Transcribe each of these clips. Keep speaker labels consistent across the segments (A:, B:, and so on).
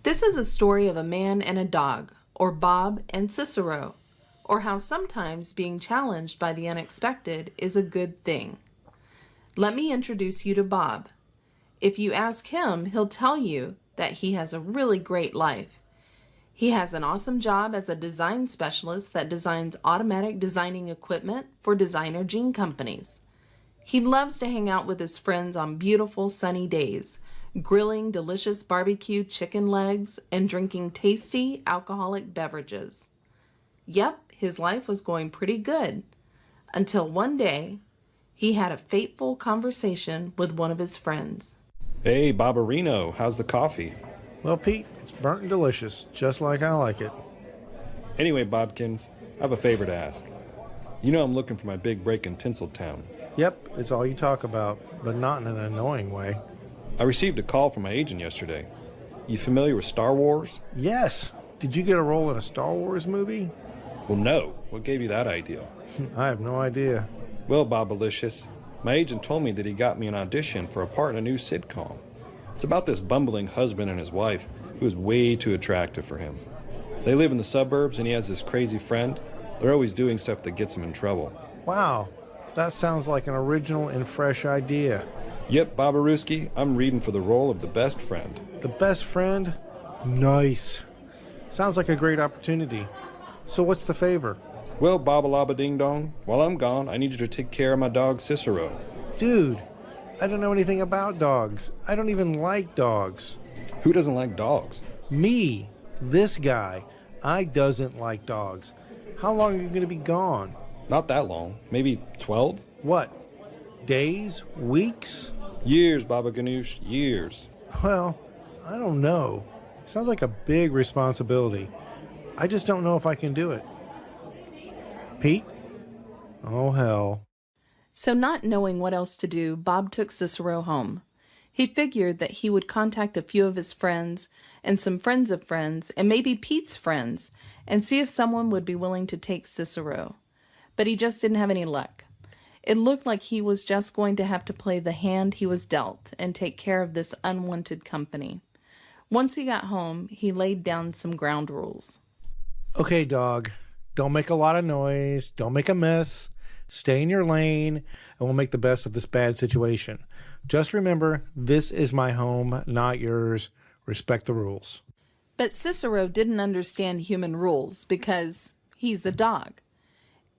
A: This is a story of a man and a dog, or Bob and Cicero, or how sometimes being challenged by the unexpected is a good thing. Let me introduce you to Bob. If you ask him, he'll tell you that he has a really great life. He has an awesome job as a design specialist that designs automatic designing equipment for designer jean companies. He loves to hang out with his friends on beautiful sunny days, grilling delicious barbecue chicken legs and drinking tasty alcoholic beverages. Yep, his life was going pretty good, until one day he had a fateful conversation with one of his friends.
B: Hey, Barbarino, how's the coffee?
C: Well, Pete, it's burnt and delicious, just like I like it.
B: Anyway, Bobkins, I have a favor to ask. You know I'm looking for my big break in Tinseltown.
C: Yep, it's all you talk about, but not in an annoying way.
B: I received a call from my agent yesterday. You familiar with Star Wars?
C: Yes. Did you get a role in a Star Wars movie?
B: Well, no. What gave you that idea?
C: I have no idea.
B: Well, Bobalicious, my agent told me that he got me an audition for a part in a new sitcom. It's about this bumbling husband and his wife who is way too attractive for him. They live in the suburbs and he has this crazy friend. They're always doing stuff that gets him in trouble.
C: Wow, that sounds like an original and fresh idea.
B: Yep, Babaruski, I'm reading for the role of the best friend.
C: The best friend? Nice. Sounds like a great opportunity. So what's the favor?
B: Well, Babalaba Ding Dong, while I'm gone, I need you to take care of my dog Cicero.
C: Dude, I don't know anything about dogs. I don't even like dogs.
B: Who doesn't like dogs?
C: Me, this guy, I doesn't like dogs. How long are you going to be gone?
B: Not that long. Maybe 12?
C: What? Days? Weeks?
B: Years, Baba Ganoush, years.
C: Well, I don't know. Sounds like a big responsibility. I just don't know if I can do it. Pete? Oh, hell.
A: So not knowing what else to do, Bob took Cicero home. He figured that he would contact a few of his friends and some friends of friends and maybe Pete's friends and see if someone would be willing to take Cicero. But he just didn't have any luck. It looked like he was just going to have to play the hand he was dealt and take care of this unwanted company. Once he got home, he laid down some ground rules.
C: Okay, dog. Don't make a lot of noise. Don't make a mess. Stay in your lane, and we'll make the best of this bad situation. Just remember, this is my home, not yours. Respect the rules.
A: But Cicero didn't understand human rules because he's a dog.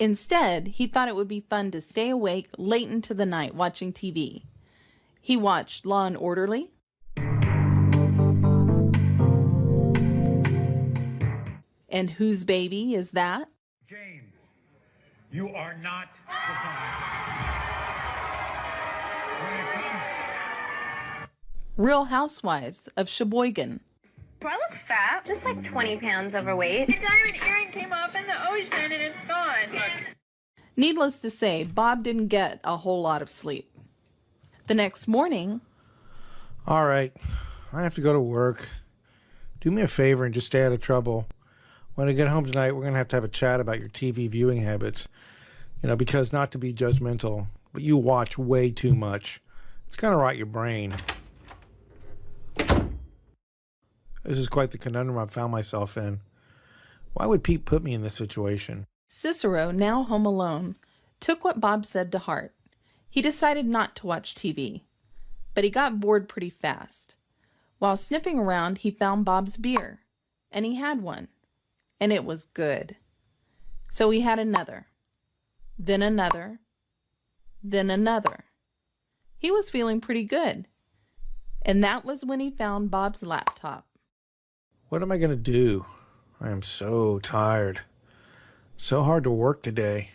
A: Instead, he thought it would be fun to stay awake late into the night watching TV. He watched Law and Orderly, and Whose Baby Is That?
D: James, you are not the dog. When it comes
A: Real Housewives of Sheboygan,
E: Do I look fat? Just like 20 pounds overweight.
F: The diamond earring came off in the ocean and it's gone.
A: Needless to say, Bob didn't get a whole lot of sleep. The next morning,
C: All right, I have to go to work. Do me a favor and just stay out of trouble. When I get home tonight, we're going to have a chat about your TV viewing habits. Because not to be judgmental, but you watch way too much. It's going to rot your brain. This is quite the conundrum I've found myself in. Why would Pete put me in this situation?
A: Cicero, now home alone, took what Bob said to heart. He decided not to watch TV, but he got bored pretty fast. While sniffing around, he found Bob's beer, and he had one, and it was good. So he had another, then another, then another. He was feeling pretty good, and that was when he found Bob's laptop.
C: What am I going to do? I am so tired. So hard to work today.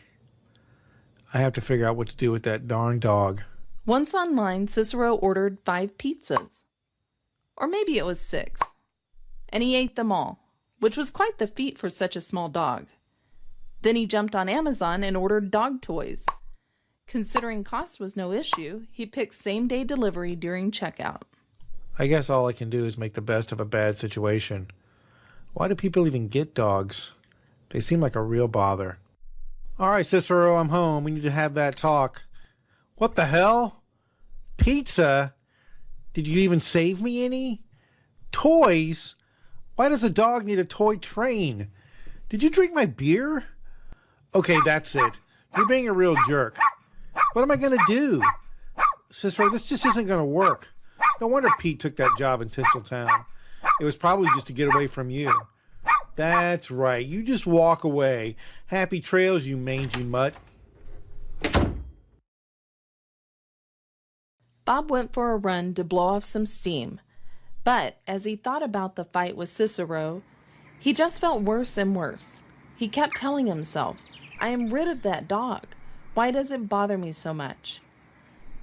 C: I have to figure out what to do with that darn dog.
A: Once online, Cicero ordered 5 pizzas. Or maybe it was 6. And he ate them all, which was quite the feat for such a small dog. Then he jumped on Amazon and ordered dog toys. Considering cost was no issue, he picked same-day delivery during checkout.
C: I guess all I can do is make the best of a bad situation. Why do people even get dogs? They seem like a real bother. All right, Cicero, I'm home. We need to have that talk. What the hell? Pizza? Did you even save me any? Toys? Why does a dog need a toy train? Did you drink my beer? Okay, that's it. You're being a real jerk. What am I going to do? Cicero, this just isn't going to work. No wonder Pete took that job in Tinseltown. It was probably just to get away from you. That's right. You just walk away. Happy trails, you mangy mutt.
A: Bob went for a run to blow off some steam. But as he thought about the fight with Cicero, he just felt worse and worse. He kept telling himself, I am rid of that dog. Why does it bother me so much?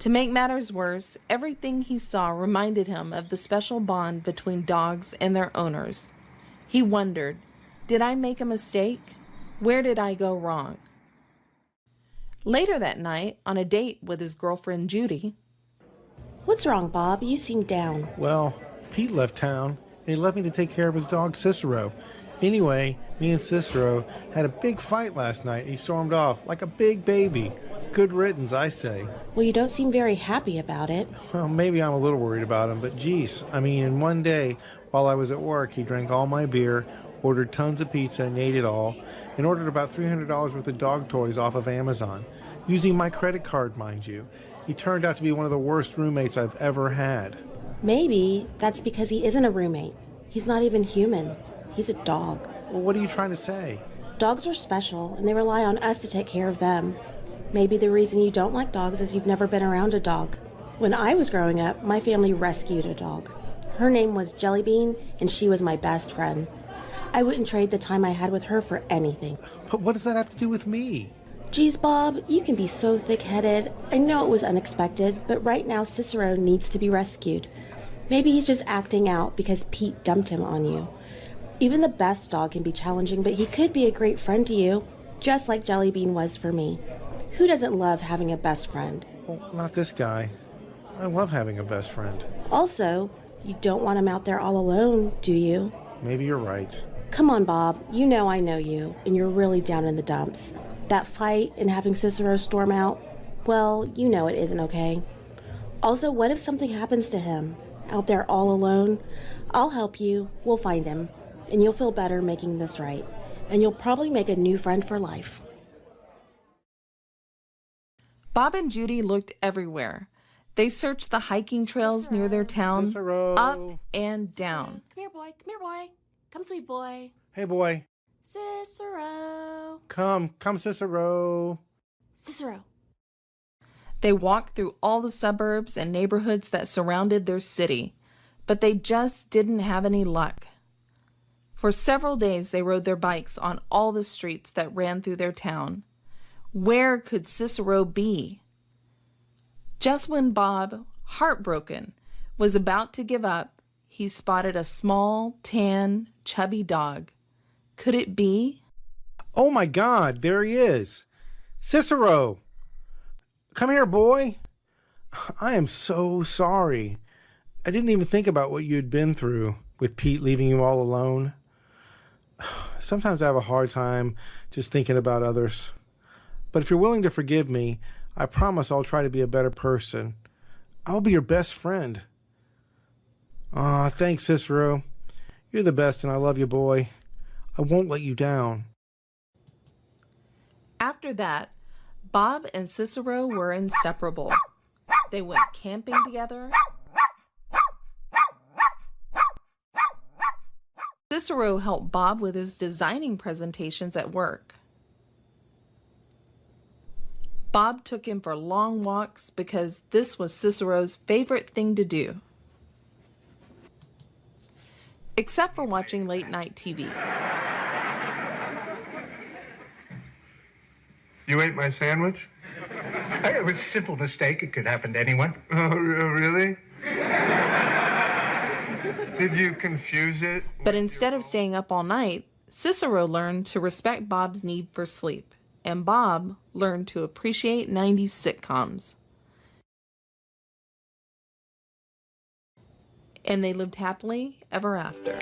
A: To make matters worse, everything he saw reminded him of the special bond between dogs and their owners. He wondered, did I make a mistake? Where did I go wrong? Later that night, on a date with his girlfriend Judy,
G: What's wrong, Bob? You seem down.
C: Well, Pete left town, and he left me to take care of his dog, Cicero. Anyway, me and Cicero had a big fight last night. He stormed off like a big baby. Good riddance, I say.
G: Well, you don't seem very happy about it.
C: Well, maybe I'm a little worried about him, but geez, I mean, in one day, while I was at work, he drank all my beer, ordered tons of pizza and ate it all, and ordered about $300 worth of dog toys off of Amazon. Using my credit card, mind you. He turned out to be one of the worst roommates I've ever had.
G: Maybe that's because he isn't a roommate. He's not even human. He's a dog.
C: Well, what are you trying to say?
G: Dogs are special, and they rely on us to take care of them. Maybe the reason you don't like dogs is you've never been around a dog. When I was growing up, my family rescued a dog. Her name was Jellybean, and she was my best friend. I wouldn't trade the time I had with her for anything.
C: But what does that have to do with me?
G: Geez, Bob, you can be so thick-headed. I know it was unexpected, but right now Cicero needs to be rescued. Maybe he's just acting out because Pete dumped him on you. Even the best dog can be challenging, but he could be a great friend to you, just like Jellybean was for me. Who doesn't love having a best friend?
C: Well, not this guy. I love having a best friend.
G: Also, you don't want him out there all alone, do you?
C: Maybe you're right.
G: Come on, Bob. You know I know you, and you're really down in the dumps. That fight and having Cicero storm out, well, you know it isn't okay. Also, what if something happens to him? Out there all alone? I'll help you. We'll find him. And you'll feel better making this right. And you'll probably make a new friend for life.
A: Bob and Judy looked everywhere. They searched the hiking trails near their town,
C: Cicero.
A: up and down.
G: Come here, boy. Come here, boy. Come, sweet boy.
C: Hey, boy.
G: Cicero.
C: Come, Cicero.
G: Cicero.
A: They walked through all the suburbs and neighborhoods that surrounded their city, but they just didn't have any luck. For several days, they rode their bikes on all the streets that ran through their town. Where could Cicero be? Just when Bob, heartbroken, was about to give up, he spotted a small, tan, chubby dog. Could it be?
C: Oh my God, there he is. Cicero! Come here, boy. I am so sorry. I didn't even think about what you'd been through with Pete leaving you all alone. Sometimes I have a hard time just thinking about others. But if you're willing to forgive me, I promise I'll try to be a better person. I'll be your best friend. Aw, thanks, Cicero. You're the best and I love you, boy. I won't let you down.
A: After that, Bob and Cicero were inseparable. They went camping together. Cicero helped Bob with his designing presentations at work. Bob took him for long walks because this was Cicero's favorite thing to do. Except for watching late-night TV.
H: You ate my sandwich?
D: It was a simple mistake. It could happen to anyone.
H: Oh, really? Did you confuse it?
A: But instead of staying up all night, Cicero learned to respect Bob's need for sleep, and Bob learned to appreciate 90s sitcoms. And they lived happily ever after.